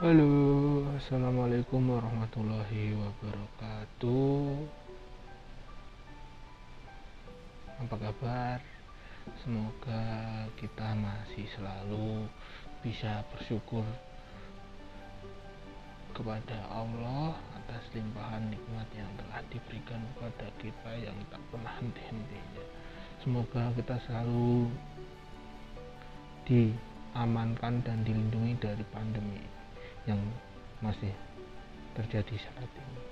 Halo, assalamualaikum warahmatullahi wabarakatuh. Apa kabar? Semoga kita masih selalu bisa bersyukur kepada Allah atas limpahan nikmat yang telah diberikan kepada kita yang tak pernah henti-hentinya. Semoga kita selalu diamankan dan dilindungi dari pandemi yang masih terjadi saat ini.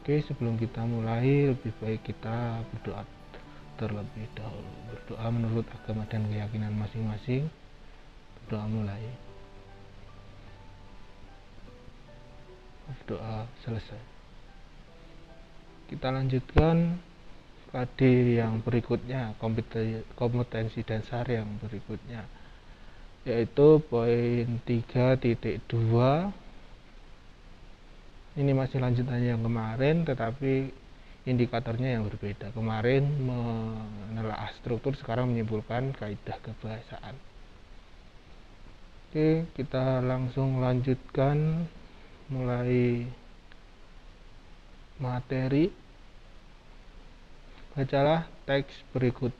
Oke, sebelum kita mulai, lebih baik kita berdoa terlebih dahulu. Berdoa menurut agama dan keyakinan masing-masing. Berdoa mulai. Berdoa selesai. Kita lanjutkan pada yang berikutnya, kompetensi dasar yang berikutnya, yaitu poin 3.2. Ini masih lanjutannya yang kemarin, tetapi indikatornya yang berbeda. Kemarin menelaah struktur, sekarang menyimpulkan kaidah kebahasaan. Oke, kita langsung lanjutkan mulai materi. Bacalah teks berikut.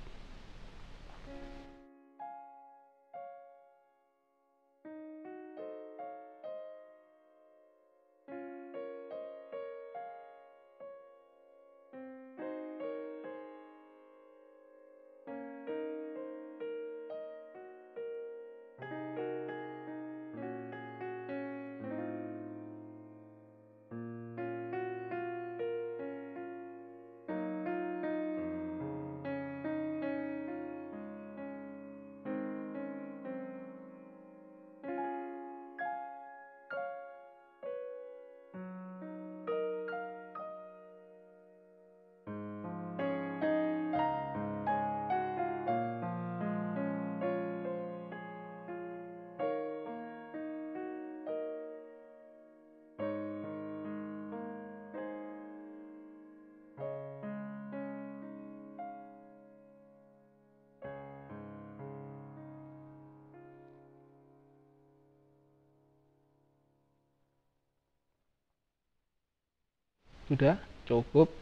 Sudah cukup.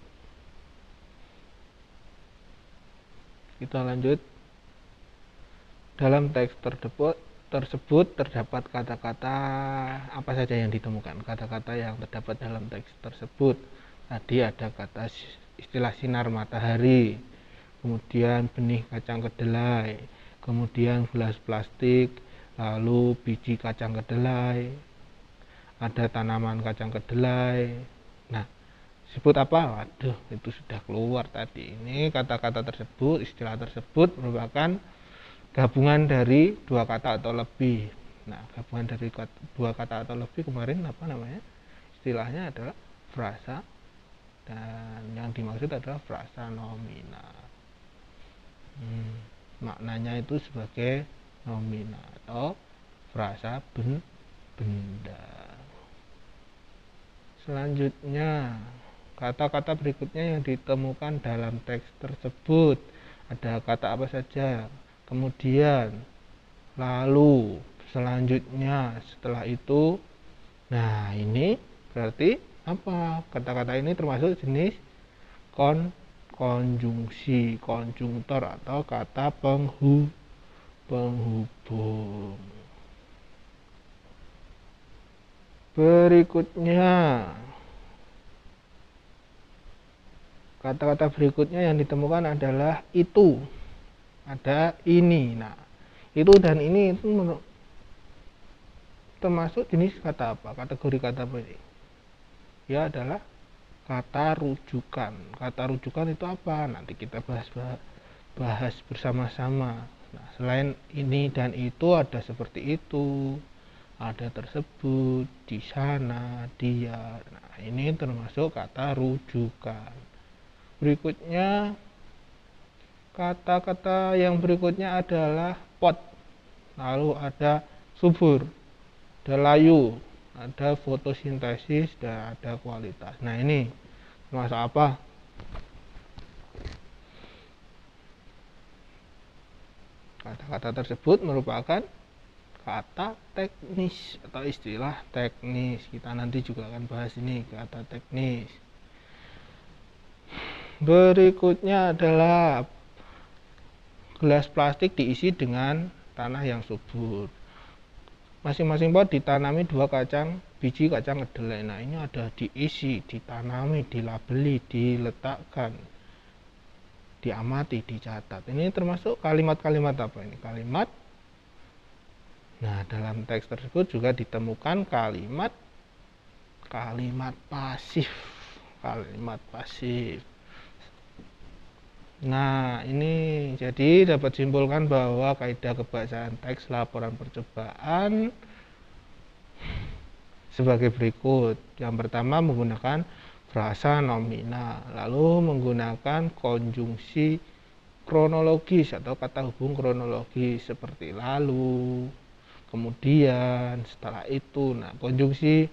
Kita lanjut. Dalam teks tersebut terdapat kata-kata apa saja yang ditemukan. Kata-kata yang terdapat dalam teks tersebut, tadi ada kata istilah sinar matahari, kemudian benih kacang kedelai, kemudian gelas plastik, lalu biji kacang kedelai, ada tanaman kacang kedelai. Nah, sebut apa? Waduh, itu sudah keluar tadi. Ini kata-kata tersebut, istilah tersebut merupakan gabungan dari dua kata atau lebih. Nah, gabungan dari dua kata atau lebih kemarin apa namanya? Istilahnya adalah frasa, dan yang dimaksud adalah frasa nominal. Maknanya itu sebagai nominal atau frasa benda. Selanjutnya, kata-kata berikutnya yang ditemukan dalam teks tersebut. Ada kata apa saja? Kemudian, lalu, selanjutnya, setelah itu. Nah, ini berarti apa? Kata-kata ini termasuk jenis konjungsi, konjungtor atau kata penghubung. Berikutnya, kata-kata berikutnya yang ditemukan adalah itu. Ada ini. Nah, itu dan ini itu termasuk jenis kata apa? Kategori kata apa ini? Ya, adalah kata rujukan. Kata rujukan itu apa? Nanti kita bahas bersama-sama. Nah, selain ini dan itu ada seperti itu, ada tersebut, di sana, dia. Nah, ini termasuk kata rujukan. Berikutnya, kata-kata yang berikutnya adalah pot, lalu ada subur, ada layu, ada fotosintesis, dan ada kualitas. Nah, ini termasuk apa? Kata-kata tersebut merupakan kata teknis atau istilah teknis. Kita nanti juga akan bahas ini, kata teknis. Berikutnya adalah gelas plastik diisi dengan tanah yang subur. Masing-masing pot ditanami 2 biji kacang kedelai. Nah, ini ada diisi, ditanami, dilabeli, diletakkan, diamati, dicatat. Ini termasuk kalimat-kalimat apa ini? Kalimat. Nah, dalam teks tersebut juga ditemukan kalimat pasif. Kalimat pasif. Nah, ini jadi dapat simpulkan bahwa kaidah kebahasaan teks laporan percobaan sebagai berikut. Yang pertama menggunakan frasa nomina, lalu menggunakan konjungsi kronologis atau kata hubung kronologis seperti lalu, kemudian, setelah itu. Nah, konjungsi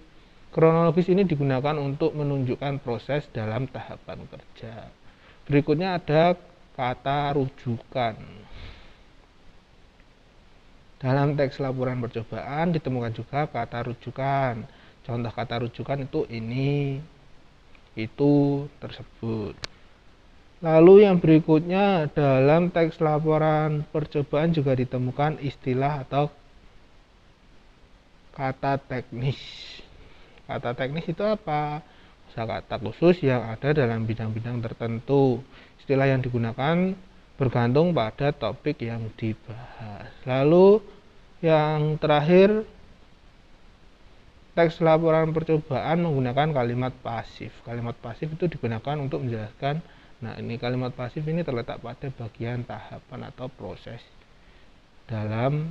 kronologis ini digunakan untuk menunjukkan proses dalam tahapan kerja. Berikutnya ada kata rujukan. Dalam teks laporan percobaan ditemukan juga kata rujukan. Contoh kata rujukan itu ini, itu, tersebut. Lalu yang berikutnya dalam teks laporan percobaan juga ditemukan istilah atau kata teknis. Kata teknis itu apa? Kata khusus yang ada dalam bidang-bidang tertentu. Istilah yang digunakan bergantung pada topik yang dibahas. Lalu yang terakhir, teks laporan percobaan menggunakan kalimat pasif. Kalimat pasif itu digunakan untuk menjelaskan. Nah, ini kalimat pasif ini terletak pada bagian tahapan atau proses dalam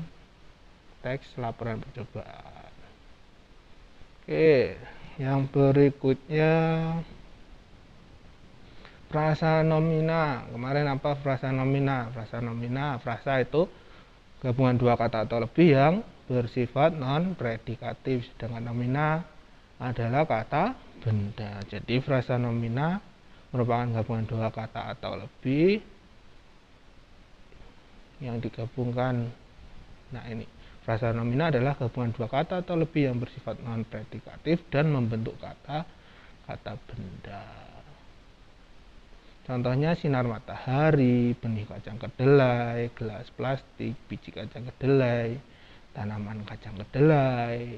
teks laporan percobaan. Oke, yang berikutnya frasa nomina. Kemarin apa frasa nomina? Frasa itu gabungan 2 kata atau lebih yang bersifat non predikatif, sedangkan nomina adalah kata benda. Jadi frasa nomina merupakan gabungan 2 kata atau lebih yang digabungkan. Nah, ini frasa nomina adalah gabungan 2 kata atau lebih yang bersifat non predikatif dan membentuk kata benda. Contohnya sinar matahari, benih kacang kedelai, gelas plastik, biji kacang kedelai, tanaman kacang kedelai.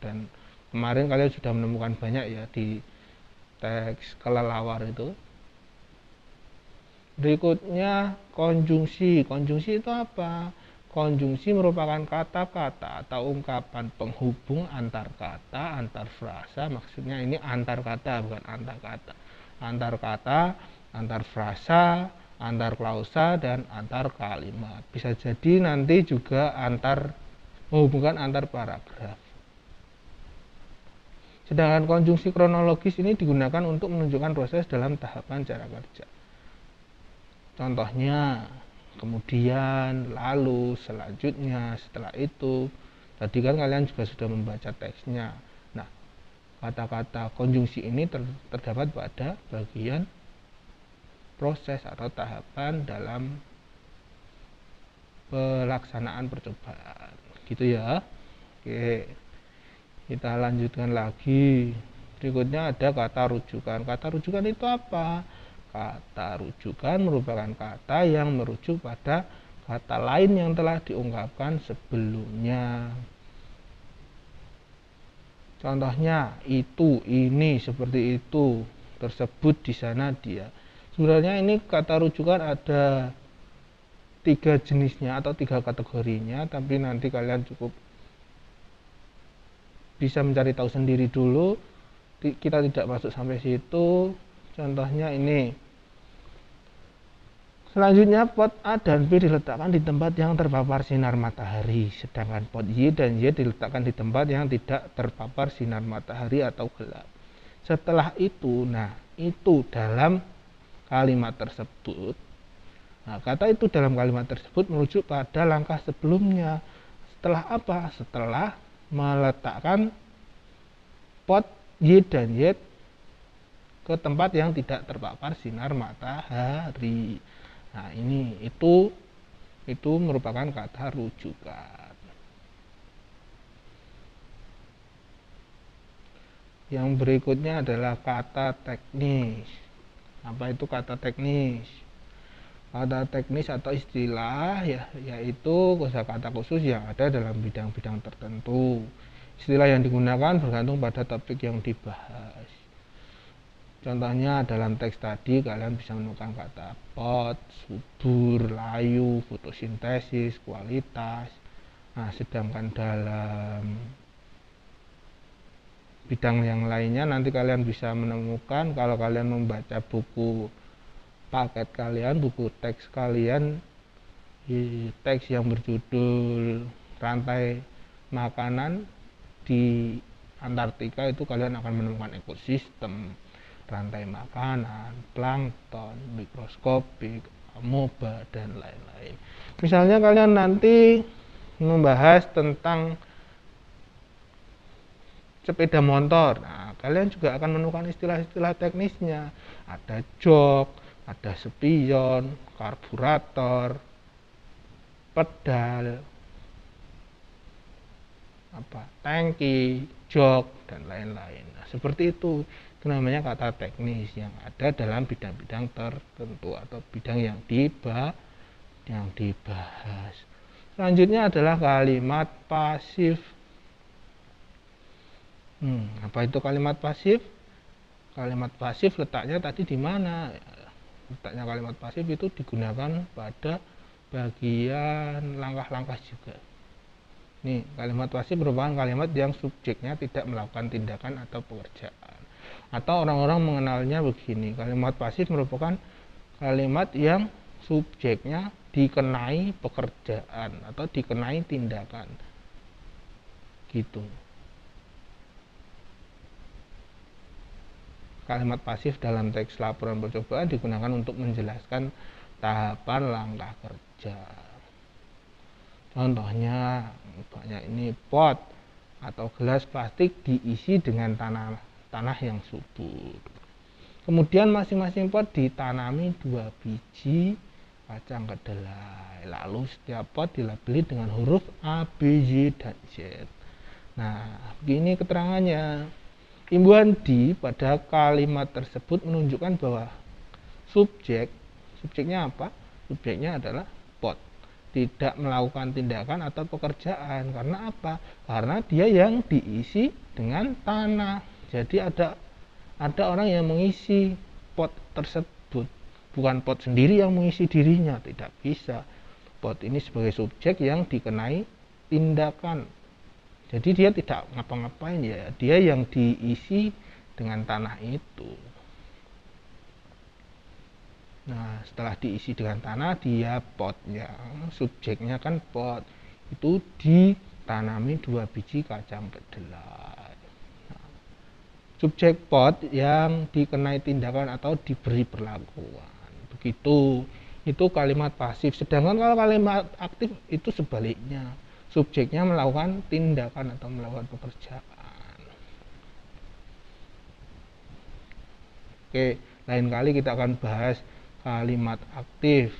Dan kemarin kalian sudah menemukan banyak ya di teks kelelawar itu. Berikutnya konjungsi. Konjungsi itu apa? Konjungsi merupakan kata-kata atau ungkapan penghubung antar kata, antar frasa. Maksudnya ini antar kata, bukan antar kata. Antar kata, antar frasa, antar klausa, dan antar kalimat. Bisa jadi nanti juga menghubungkan antar paragraf. Sedangkan konjungsi kronologis ini digunakan untuk menunjukkan proses dalam tahapan cara kerja. Contohnya, kemudian, lalu, selanjutnya, setelah itu. Tadi kan kalian juga sudah membaca teksnya. Nah, kata-kata konjungsi ini terdapat pada bagian proses atau tahapan dalam pelaksanaan percobaan. Gitu ya. Oke. Kita lanjutkan lagi. Berikutnya ada kata rujukan. Kata rujukan itu apa? Kata rujukan merupakan kata yang merujuk pada kata lain yang telah diungkapkan sebelumnya. Contohnya itu, ini, seperti itu, tersebut, di sana, dia. Sebenarnya ini kata rujukan ada 3 jenisnya atau 3 kategorinya, tapi nanti kalian cukup bisa mencari tahu sendiri dulu. Kita tidak masuk sampai situ. Contohnya ini. Selanjutnya pot A dan B diletakkan di tempat yang terpapar sinar matahari, sedangkan pot Y dan Y diletakkan di tempat yang tidak terpapar sinar matahari atau gelap. Setelah itu, nah itu dalam kalimat tersebut. Nah, kata itu dalam kalimat tersebut merujuk pada langkah sebelumnya. Setelah apa? Setelah meletakkan pot Y dan Y ke tempat yang tidak terpapar sinar matahari. Nah, itu merupakan kata rujukan. Yang berikutnya adalah kata teknis. Apa itu kata teknis? Kata teknis atau istilah yaitu kosakata khusus yang ada dalam bidang-bidang tertentu. Istilah yang digunakan bergantung pada topik yang dibahas. Contohnya dalam teks tadi kalian bisa menemukan kata pot, subur, layu, fotosintesis, kualitas. Nah, sedangkan dalam bidang yang lainnya nanti kalian bisa menemukan kalau kalian membaca buku paket kalian, buku teks kalian, teks yang berjudul rantai makanan di Antartika, itu kalian akan menemukan ekosistem, rantai makanan, plankton, mikroskopik, amoeba, dan lain-lain. Misalnya kalian nanti membahas tentang sepeda motor, nah kalian juga akan menemukan istilah-istilah teknisnya. Ada jok, ada spion, karburator, pedal, tangki, jok, dan lain-lain. Nah, seperti itu namanya kata teknis yang ada dalam bidang-bidang tertentu atau bidang yang dibahas. Selanjutnya adalah kalimat pasif. Apa itu kalimat pasif? Kalimat pasif letaknya tadi di mana? Letaknya kalimat pasif itu digunakan pada bagian langkah-langkah juga. Nih, kalimat pasif merupakan kalimat yang subjeknya tidak melakukan tindakan atau pekerjaan. Atau orang-orang mengenalnya begini, kalimat pasif merupakan kalimat yang subjeknya dikenai pekerjaan atau dikenai tindakan. Gitu. Kalimat pasif dalam teks laporan percobaan digunakan untuk menjelaskan tahapan langkah kerja. Contohnya, banyak ini pot atau gelas plastik diisi dengan tanah yang subur. Kemudian masing-masing pot ditanami 2 biji kacang kedelai. Lalu setiap pot dilabeli dengan huruf A, B, Y, dan Z. Nah, begini keterangannya. Imbuhan di pada kalimat tersebut menunjukkan bahwa subjeknya apa? Subjeknya adalah pot, tidak melakukan tindakan atau pekerjaan. Karena apa? Karena dia yang diisi dengan tanah. Jadi ada orang yang mengisi pot tersebut, bukan pot sendiri yang mengisi dirinya. Tidak bisa. Pot ini sebagai subjek yang dikenai tindakan. Jadi dia tidak ngapa-ngapain, ya dia yang diisi dengan tanah itu. Nah, setelah diisi dengan tanah, dia potnya, subjeknya kan pot, itu ditanami 2 biji kacang kedelai. Nah, subjek pot yang dikenai tindakan atau diberi perlakuan. Begitu, itu kalimat pasif. Sedangkan kalau kalimat aktif itu sebaliknya. Subjeknya melakukan tindakan atau melakukan pekerjaan. Oke, lain kali kita akan bahas kalimat aktif.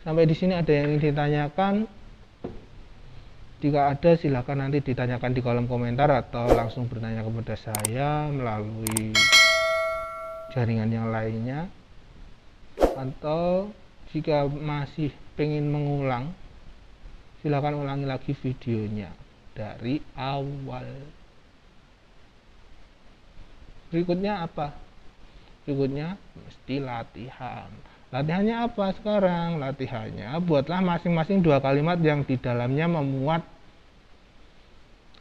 Sampai di sini ada yang ingin ditanyakan? Jika ada, silakan nanti ditanyakan di kolom komentar atau langsung bertanya kepada saya melalui jaringan yang lainnya. Atau jika masih pengen mengulang, silakan ulangi lagi videonya dari awal. Berikutnya apa? Berikutnya mesti latihan. Latihannya apa sekarang? Latihannya buatlah masing-masing 2 kalimat yang di dalamnya memuat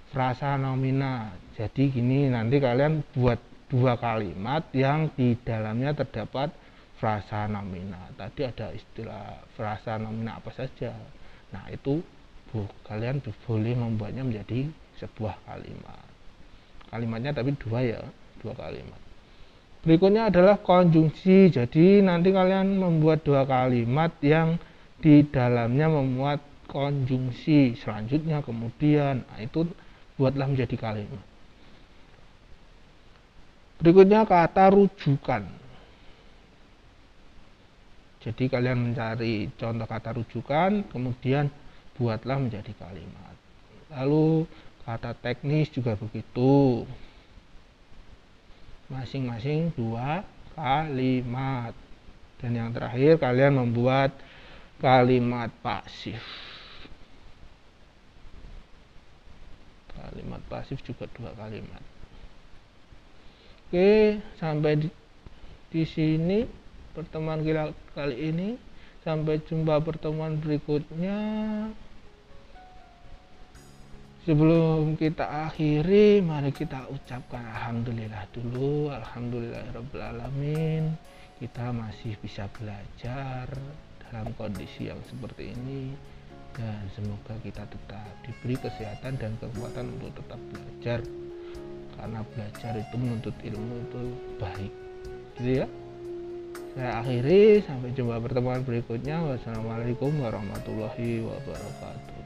frasa nomina. Jadi gini, nanti kalian buat 2 kalimat yang di dalamnya terdapat frasa nomina. Tadi ada istilah frasa nomina apa saja. Nah, itu kalian boleh membuatnya menjadi sebuah kalimat. Kalimatnya tapi 2 ya, 2 kalimat. Berikutnya adalah konjungsi. Jadi nanti kalian membuat 2 kalimat yang di dalamnya memuat konjungsi. Selanjutnya kemudian, nah itu buatlah menjadi kalimat. Berikutnya kata rujukan. Jadi kalian mencari contoh kata rujukan, kemudian buatlah menjadi kalimat. Lalu kata teknis juga begitu, masing-masing 2 kalimat. Dan yang terakhir kalian membuat kalimat pasif. Kalimat pasif juga 2 kalimat. Oke, sampai di sini pertemuan kita kali ini. Sampai jumpa pertemuan berikutnya. Sebelum kita akhiri, mari kita ucapkan alhamdulillah dulu. Alhamdulillahirabbil alamin. Kita masih bisa belajar dalam kondisi yang seperti ini, dan semoga kita tetap diberi kesehatan dan kekuatan untuk tetap belajar, karena belajar itu menuntut ilmu itu baik, gitu ya. Saya akhiri, sampai jumpa pertemuan berikutnya. Wassalamualaikum warahmatullahi wabarakatuh.